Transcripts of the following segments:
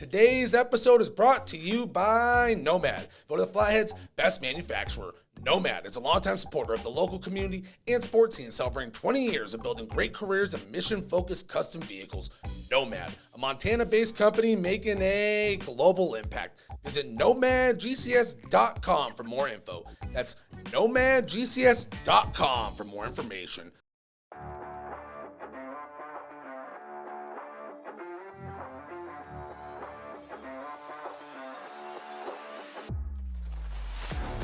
Today's episode is brought to you by Nomad, voted the Flathead's best manufacturer. Nomad is a longtime supporter of the local community and sports scene, celebrating 20 years of building great careers in mission-focused custom vehicles. Nomad, a Montana-based company making a global impact. Visit nomadgcs.com for more info. That's nomadgcs.com for more information.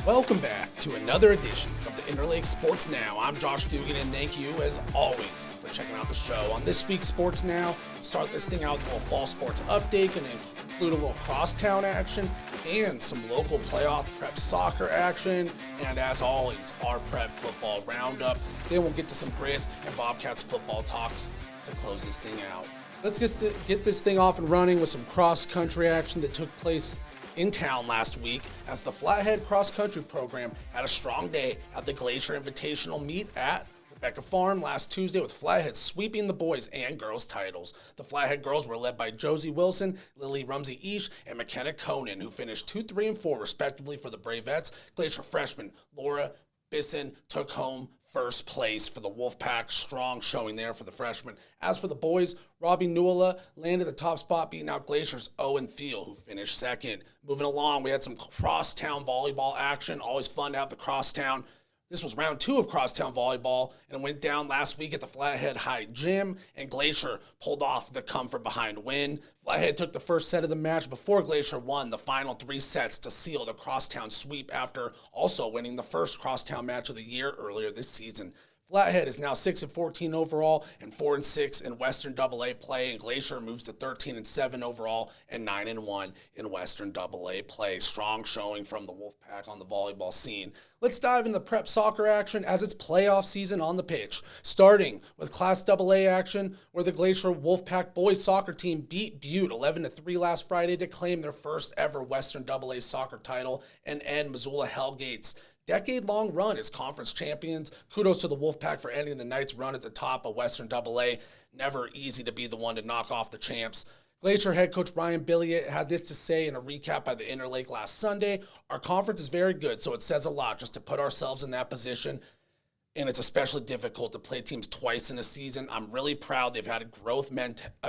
Welcome back to another edition of the Interlake Sports Now. I'm Josh Dugan, and thank you, as always, for checking out the show. On this week's Sports Now, start this thing out with a little fall sports update and include a little crosstown action and some local playoff prep soccer action, and as always, our prep football roundup. Then we'll get to some Griz and Bobcats football talks to close this thing out. Let's get this thing off and running with some cross-country action that took place in town last week as the Flathead cross-country program had a strong day at the Glacier Invitational meet at Rebecca Farm last Tuesday, with Flathead sweeping the boys and girls titles. The Flathead girls were led by Josie Wilson, Lily Rumsey-Eash, and McKenna Conan, who finished 2, 3, and 4 respectively for the Bravettes. Glacier freshman Laura Bisson took home first place for the Wolfpack. Strong showing there for the freshmen. As for the boys, Robbie Newella landed the top spot, beating out Glacier's Owen Thiel, who finished second. Moving along, we had some crosstown volleyball action. Always fun to have the crosstown. This was round 2 of crosstown volleyball, and it went down last week at the Flathead High Gym, and Glacier pulled off the come-from-behind win. Flathead took the first set of the match before Glacier won the final 3 sets to seal the crosstown sweep after also winning the first crosstown match of the year earlier this season. Flathead is now 6-14 overall and 4-6 in Western AA play, and Glacier moves to 13-7 overall and 9-1 in Western AA play. Strong showing from the Wolfpack on the volleyball scene. Let's dive into the prep soccer action as it's playoff season on the pitch, starting with Class AA action, where the Glacier Wolfpack boys soccer team beat Butte 11-3 last Friday to claim their first ever Western AA soccer title and end Missoula Hellgate's decade-long run as conference champions. Kudos to the Wolfpack for ending the night's run at the top of Western AA. Never easy to be the one to knock off the champs. Glacier head coach Ryan Billiot had this to say in a recap by the Interlake last Sunday. Our conference is very good, so it says a lot just to put ourselves in that position, and it's especially difficult to play teams twice in a season. I'm really proud they've had a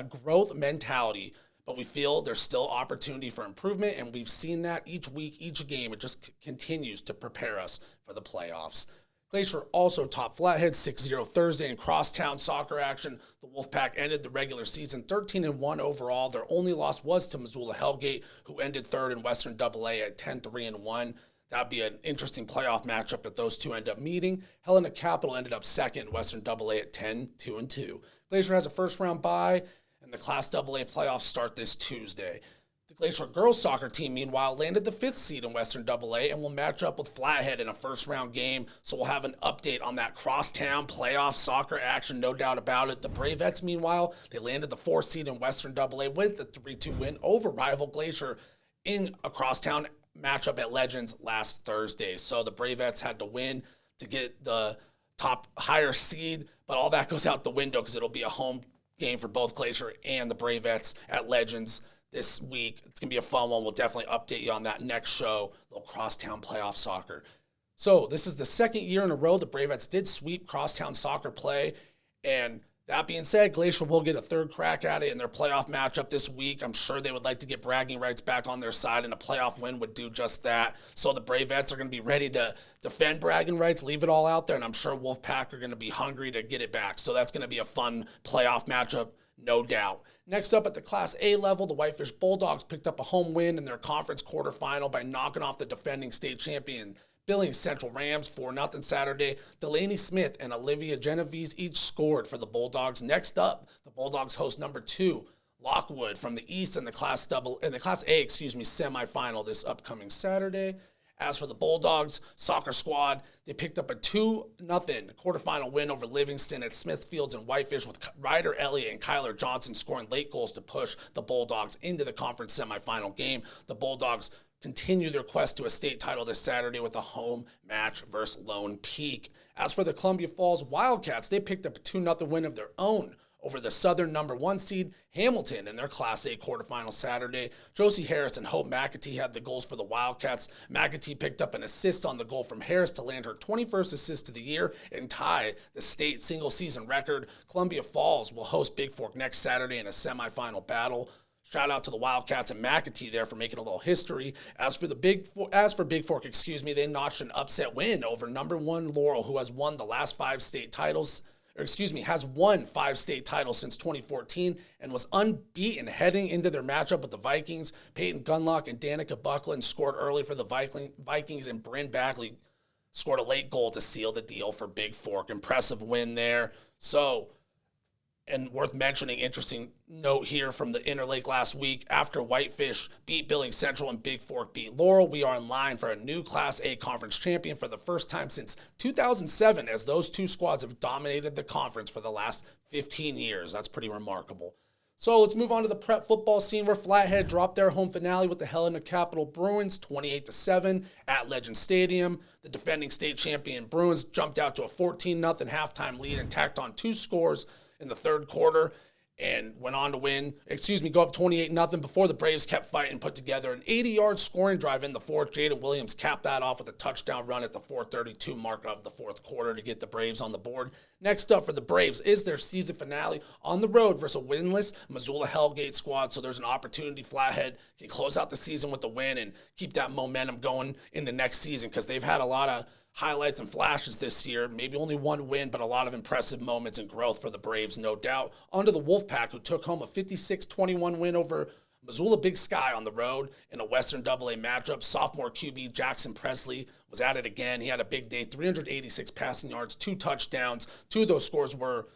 growth mentality, but we feel there's still opportunity for improvement, and we've seen that each week, each game. It just continues to prepare us for the playoffs. Glacier also topped Flathead 6-0 Thursday in crosstown soccer action. The Wolfpack ended the regular season 13-1 overall. Their only loss was to Missoula Hellgate, who ended third in Western AA at 10-3-1. That'd be an interesting playoff matchup if those two end up meeting. Helena Capital ended up second in Western AA at 10-2-2. Glacier has a first-round bye, and the Class AA playoffs start this Tuesday. The Glacier girls soccer team, meanwhile, landed the 5th seed in Western AA and will match up with Flathead in a first-round game, so we'll have an update on that crosstown playoff soccer action, no doubt about it. The Bravettes, meanwhile, they landed the 4th seed in Western AA with the 3-2 win over rival Glacier in a crosstown matchup at Legends last Thursday. So the Bravettes had to win to get the top higher seed, but all that goes out the window because it'll be a home game for both Glacier and the Bravettes at Legends this week. It's going to be a fun one. We'll definitely update you on that next show, little crosstown playoff soccer. So this is the second year in a row the Bravettes did sweep crosstown soccer play, and that being said, Glacier will get a third crack at it in their playoff matchup this week. I'm sure they would like to get bragging rights back on their side, and a playoff win would do just that. So the Bravettes are going to be ready to defend bragging rights, leave it all out there, and I'm sure Wolfpack are going to be hungry to get it back. So that's going to be a fun playoff matchup, no doubt. Next up at the Class A level, the Whitefish Bulldogs picked up a home win in their conference quarterfinal by knocking off the defending state champion Billings Central Rams 4-0 Saturday. Delaney Smith and Olivia Genovese each scored for the Bulldogs. Next up, the Bulldogs host number 2, Lockwood from the East in the Class A, semifinal this upcoming Saturday. As for the Bulldogs soccer squad, they picked up a 2-0 quarterfinal win over Livingston at Smithfields and Whitefish, with Ryder Elliott and Kyler Johnson scoring late goals to push the Bulldogs into the conference semifinal game. The Bulldogs continue their quest to a state title this Saturday with a home match versus Lone Peak. As for the Columbia Falls Wildcats, they picked up a 2-0 win of their own over the Southern number 1 seed Hamilton in their Class A quarterfinal Saturday. Josie Harris and Hope McAtee had the goals for the Wildcats. McAtee picked up an assist on the goal from Harris to land her 21st assist of the year and tie the state single-season record. Columbia Falls will host Big Fork next Saturday in a semifinal battle. Shout out to the Wildcats and McAtee there for making a little history. As for Big Fork, they notched an upset win over number 1 Laurel, who has won the last 5 state titles. Has won 5 state titles since 2014 and was unbeaten heading into their matchup with the Vikings. Peyton Gunlock and Danica Buckland scored early for the Vikings, and Bryn Bagley scored a late goal to seal the deal for Big Fork. Impressive win there. So, and worth mentioning, interesting note here from the Interlake last week. After Whitefish beat Billings Central and Big Fork beat Laurel, we are in line for a new Class A conference champion for the first time since 2007, as those 2 squads have dominated the conference for the last 15 years. That's pretty remarkable. So let's move on to the prep football scene, where Flathead dropped their home finale with the Helena Capital Bruins 28-7 at Legend Stadium. The defending state champion Bruins jumped out to a 14-0 halftime lead and tacked on 2 scores in the third quarter and went on to go up 28-0 before the Braves kept fighting and put together an 80-yard scoring drive in the fourth. Jaden Williams capped that off with a touchdown run at the 4:32 mark of the fourth quarter to get the Braves on the board. Next up for the Braves is their season finale on the road versus a winless Missoula Hellgate squad, so there's an opportunity Flathead can close out the season with a win and keep that momentum going into next season, because they've had a lot of highlights and flashes this year. Maybe only 1 win, but a lot of impressive moments and growth for the Braves, no doubt. On to the Wolfpack, who took home a 56-21 win over Missoula Big Sky on the road in a Western AA matchup. Sophomore QB Jackson Presley was at it again. He had a big day, 386 passing yards, 2 touchdowns. 2 of those scores were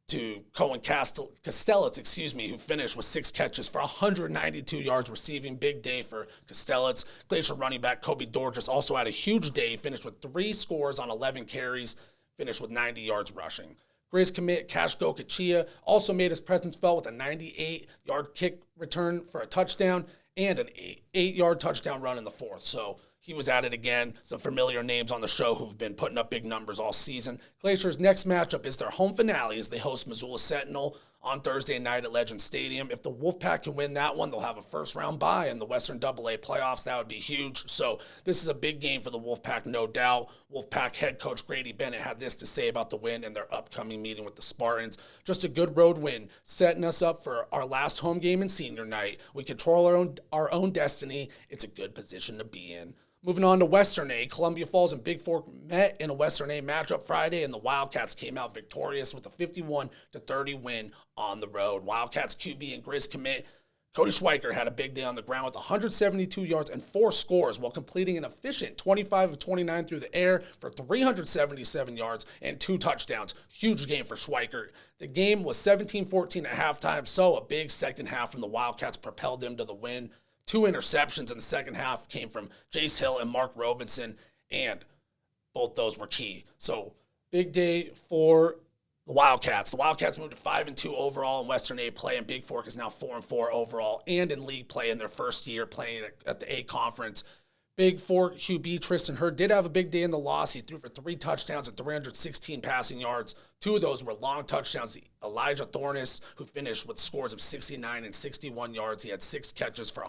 to Cohen Castellitz, who finished with 6 catches for 192 yards receiving. Big day for Castellitz. Glacier running back Kobe Dorges also had a huge day. He finished with 3 scores on 11 carries, finished with 90 yards rushing. Griz commit Cash Gokachia also made his presence felt with a 98-yard kick return for a touchdown and an 8-yard touchdown run in the fourth. So he was at it again. Some familiar names on the show who've been putting up big numbers all season. Glacier's next matchup is their home finale as they host Missoula Sentinel on Thursday night at Legend Stadium. If the Wolfpack can win that one, they'll have a first-round bye in the Western AA playoffs. That would be huge. So this is a big game for the Wolfpack, no doubt. Wolfpack head coach Grady Bennett had this to say about the win in their upcoming meeting with the Spartans. Just a good road win, setting us up for our last home game in senior night. We control our own destiny. It's a good position to be in. Moving on to Western A, Columbia Falls and Big Fork met in a Western A matchup Friday, and the Wildcats came out victorious with a 51-30 win on the road. Wildcats QB and Griz commit Cody Schweiker had a big day on the ground with 172 yards and 4 scores while completing an efficient 25 of 29 through the air for 377 yards and 2 touchdowns. Huge game for Schweiker. The game was 17-14 at halftime, so a big second half from the Wildcats propelled them to the win. 2 interceptions in the second half came from Jace Hill and Mark Robinson, and both those were key. So big day for the Wildcats. The Wildcats moved to 5-2 overall in Western A play, and Big Fork is now 4-4 overall and in league play in their first year playing at the A Conference. Big Fork QB Tristan Hurd did have a big day in the loss. He threw for 3 touchdowns and 316 passing yards. 2 of those were long touchdowns. Elijah Thornis, who finished with scores of 69 and 61 yards. He had 6 catches for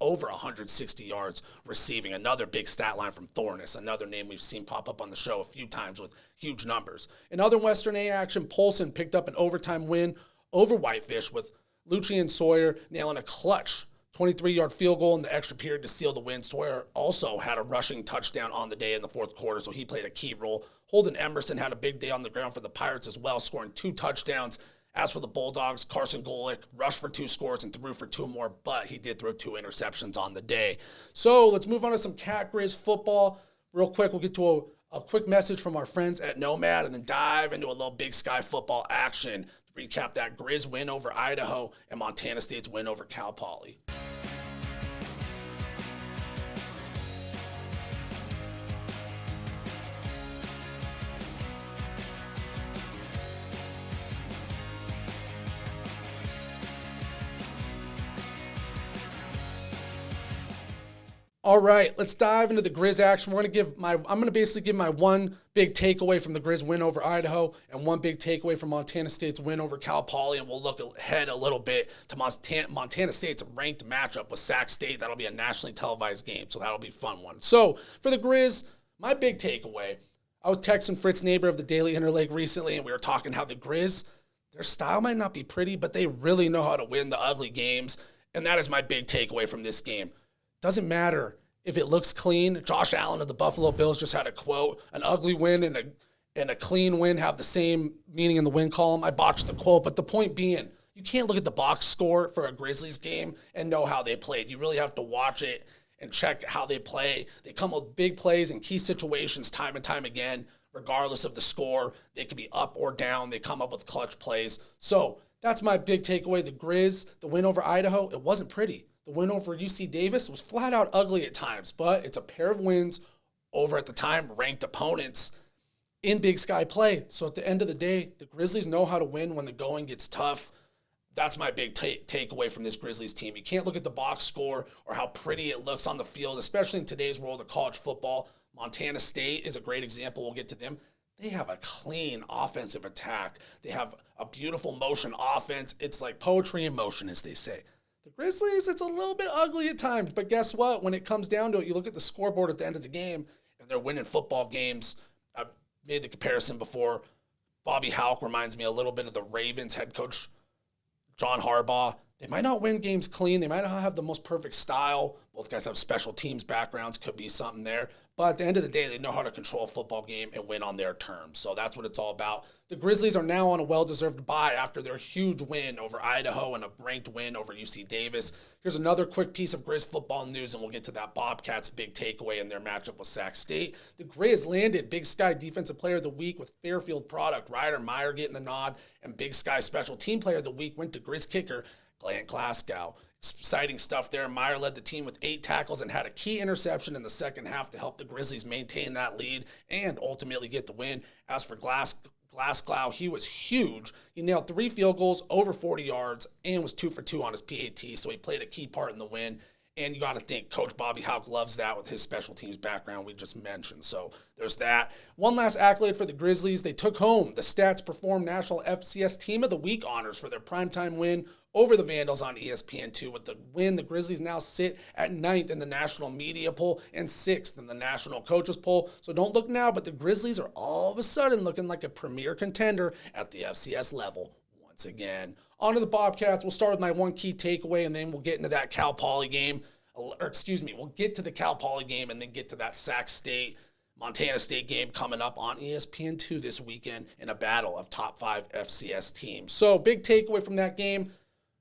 over 160 yards receiving. Another big stat line from Thornis, another name we've seen pop up on the show a few times with huge numbers. In other Western A action, Polson picked up an overtime win over Whitefish with Lucian Sawyer nailing a clutch 23-yard field goal in the extra period to seal the win. Sawyer also had a rushing touchdown on the day in the fourth quarter, so he played a key role. Holden Emerson had a big day on the ground for the Pirates as well, scoring 2 touchdowns. As for the Bulldogs, Carson Golick rushed for 2 scores and threw for 2 more, but he did throw 2 interceptions on the day. So let's move on to some Cat Griz football. Real quick, we'll get to a quick message from our friends at Nomad and then dive into a little Big Sky football action. Recap that Griz win over Idaho and Montana State's win over Cal Poly. All right, let's dive into the Griz action. I'm gonna basically give my one big takeaway from the Griz win over Idaho and one big takeaway from Montana State's win over Cal Poly, and we'll look ahead a little bit to Montana State's ranked matchup with Sac State. That'll be a nationally televised game, so that'll be a fun one. So for the Griz, my big takeaway, I was texting Fritz Neighbor of the Daily Interlake recently, and we were talking how the Griz, their style might not be pretty, but they really know how to win the ugly games, and that is my big takeaway from this game. Doesn't matter if it looks clean. Josh Allen of the Buffalo Bills just had a quote, an ugly win and a clean win have the same meaning in the win column. I botched the quote, but the point being, you can't look at the box score for a Grizzlies game and know how they played. You really have to watch it and check how they play. They come with big plays in key situations time and time again, regardless of the score. They can be up or down. They come up with clutch plays. So that's my big takeaway. The Griz, the win over Idaho, it wasn't pretty. The win over UC Davis was flat out ugly at times, but it's a pair of wins over, at the time, ranked opponents in Big Sky play. So at the end of the day, the Grizzlies know how to win when the going gets tough. That's my big takeaway from this Grizzlies team. You can't look at the box score or how pretty it looks on the field, especially in today's world of college football. Montana State is a great example. We'll get to them. They have a clean offensive attack. They have a beautiful motion offense. It's like poetry in motion, as they say. The Grizzlies, it's a little bit ugly at times, but guess what? When it comes down to it, you look at the scoreboard at the end of the game, and they're winning football games. I've made the comparison before. Bobby Hauck reminds me a little bit of the Ravens head coach, John Harbaugh. They might not win games clean. They might not have the most perfect style. Both guys have special teams backgrounds. Could be something there. But at the end of the day, they know how to control a football game and win on their terms. So that's what it's all about. The Grizzlies are now on a well-deserved bye after their huge win over Idaho and a ranked win over UC Davis. Here's another quick piece of Griz football news, and we'll get to that Bobcats' big takeaway in their matchup with Sac State. The Griz landed Big Sky Defensive Player of the Week with Fairfield product. Ryder Meyer getting the nod, and Big Sky Special Team Player of the Week went to Griz kicker Glenn Glasgow. Exciting stuff there. Meyer led the team with 8 tackles and had a key interception in the second half to help the Grizzlies maintain that lead and ultimately get the win. As for Glasgow, he was huge. He nailed 3 field goals, over 40 yards, and was 2 for 2 on his PAT, so he played a key part in the win. And you got to think Coach Bobby Hauck loves that with his special teams background we just mentioned. So there's that. One last accolade for the Grizzlies. They took home the Stats Perform National FCS Team of the Week honors for their primetime win over the Vandals on ESPN2. With the win, the Grizzlies now sit at 9th in the national media poll and 6th in the national coaches poll. So don't look now, but the Grizzlies are all of a sudden looking like a premier contender at the FCS level. Once again, on to the Bobcats. We'll start with my one key takeaway, and then we'll get into that Cal Poly game. We'll get to the Cal Poly game and then get to that Sac State, Montana State game coming up on ESPN2 this weekend in a battle of top 5 FCS teams. So big takeaway from that game,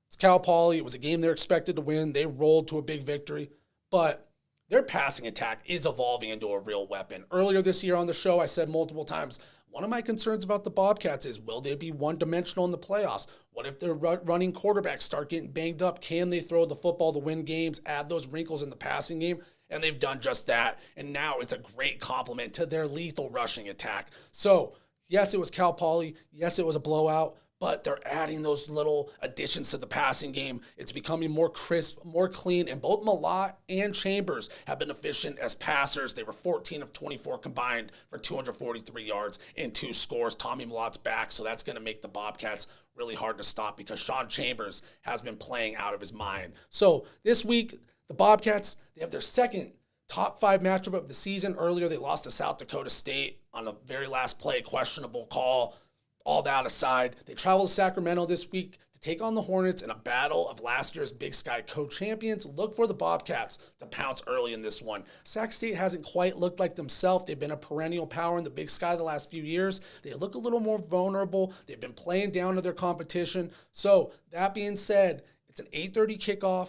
it's Cal Poly. It was a game they're expected to win. They rolled to a big victory, but their passing attack is evolving into a real weapon. Earlier this year on the show, I said multiple times, one of my concerns about the Bobcats is, will they be one-dimensional in the playoffs? What if their running quarterbacks start getting banged up? Can they throw the football to win games, add those wrinkles in the passing game? And they've done just that. And now it's a great compliment to their lethal rushing attack. So, yes, it was Cal Poly. Yes, it was a blowout. But they're adding those little additions to the passing game. It's becoming more crisp, more clean, and both Malott and Chambers have been efficient as passers. They were 14 of 24 combined for 243 yards and 2 scores. Tommy Malott's back, so that's going to make the Bobcats really hard to stop because Sean Chambers has been playing out of his mind. So this week, the Bobcats, they have their second top 5 matchup of the season. Earlier, they lost to South Dakota State on a very last play, questionable call. All that aside, they travel to Sacramento this week to take on the Hornets in a battle of last year's Big Sky co-champions. Look for the Bobcats to pounce early in this one. Sac State hasn't quite looked like themselves. They've been a perennial power in the Big Sky the last few years. They look a little more vulnerable. They've been playing down to their competition. So that being said, it's an 8:30 kickoff,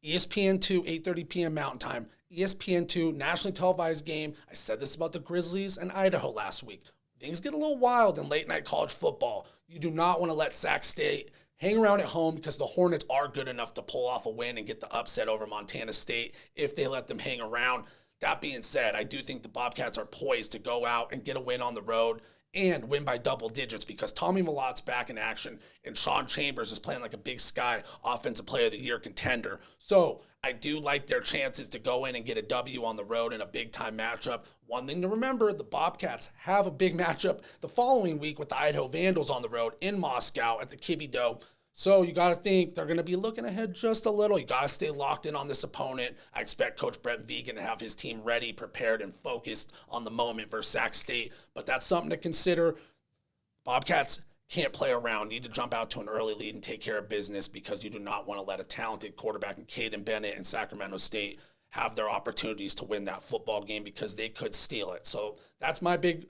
ESPN2, 8:30 p.m. Mountain Time. ESPN2, nationally televised game. I said this about the Grizzlies and Idaho last week. Things get a little wild in late-night college football. You do not want to let Sac State hang around at home because the Hornets are good enough to pull off a win and get the upset over Montana State if they let them hang around. That being said, I do think the Bobcats are poised to go out and get a win on the road and win by double digits because Tommy Malotte's back in action and Sean Chambers is playing like a Big Sky Offensive Player of the Year contender. So I do like their chances to go in and get a W on the road in a big-time matchup. One thing to remember, the Bobcats have a big matchup the following week with the Idaho Vandals on the road in Moscow at the Kibbie Dome. So you got to think they're going to be looking ahead just a little. You got to stay locked in on this opponent. I expect Coach Brent Vigen to have his team ready, prepared, and focused on the moment versus Sac State. But that's something to consider. Bobcats can't play around. Need to jump out to an early lead and take care of business because you do not want to let a talented quarterback in Caden Bennett and Sacramento State have their opportunities to win that football game because they could steal it. So that's my big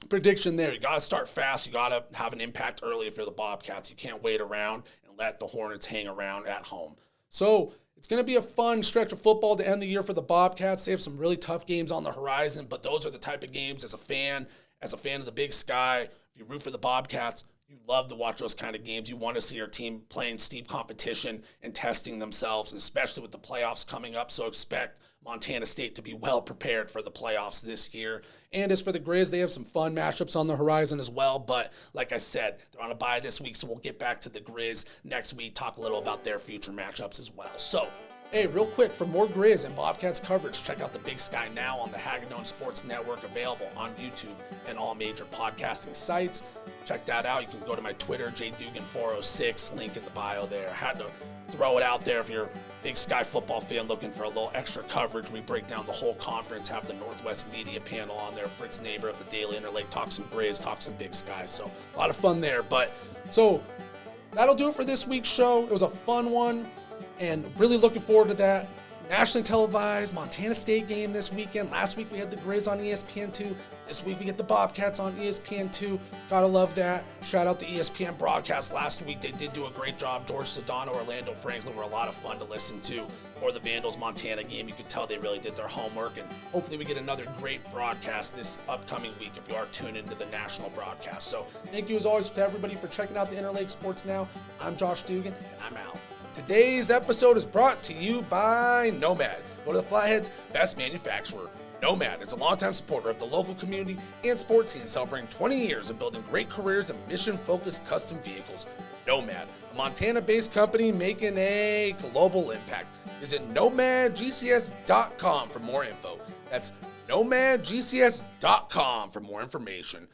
prediction there. You got to start fast. You got to have an impact early if you're the Bobcats. You can't wait around and let the Hornets hang around at home. So it's going to be a fun stretch of football to end the year for the Bobcats. They have some really tough games on the horizon, but those are the type of games as a fan of the Big Sky, if you root for the Bobcats, you love to watch those kind of games. You want to see your team playing steep competition and testing themselves, and especially with the playoffs coming up. So expect Montana State to be well prepared for the playoffs this year. And as for the Griz, they have some fun matchups on the horizon as well. But like I said, they're on a bye this week, so we'll get back to the Griz next week, talk a little about their future matchups as well. So, hey, real quick, for more Griz and Bobcats coverage, check out the Big Sky Now on the Hagadone Sports Network, available on YouTube and all major podcasting sites. Check that out. You can go to my Twitter, jdugan406, link in the bio there. Had to throw it out there if you're a Big Sky football fan looking for a little extra coverage. We break down the whole conference, have the Northwest Media panel on there. Fritz Neighbor of the Daily Interlake talks some Griz, talks some Big Sky. So a lot of fun there. But so that'll do it for this week's show. It was a fun one and really looking forward to that. Nationally televised Montana State game this weekend. Last week we had the Griz on ESPN2. This week we get the Bobcats on ESPN2. Gotta love that. Shout out the ESPN broadcast last week. They did do a great job. George Sedano, Orlando Franklin were a lot of fun to listen to. For the Vandals Montana game, you could tell they really did their homework, and hopefully we get another great broadcast this upcoming week if you are tuned into the national broadcast. So thank you as always to everybody for checking out the Interlake Sports Now. I'm Josh Dugan, and I'm out. Today's episode is brought to you by Nomad. Go to the Flathead's best manufacturer. Nomad is a longtime supporter of the local community and sports scene, celebrating 20 years of building great careers in mission-focused custom vehicles. Nomad, a Montana-based company making a global impact. Visit nomadgcs.com for more info. That's nomadgcs.com for more information.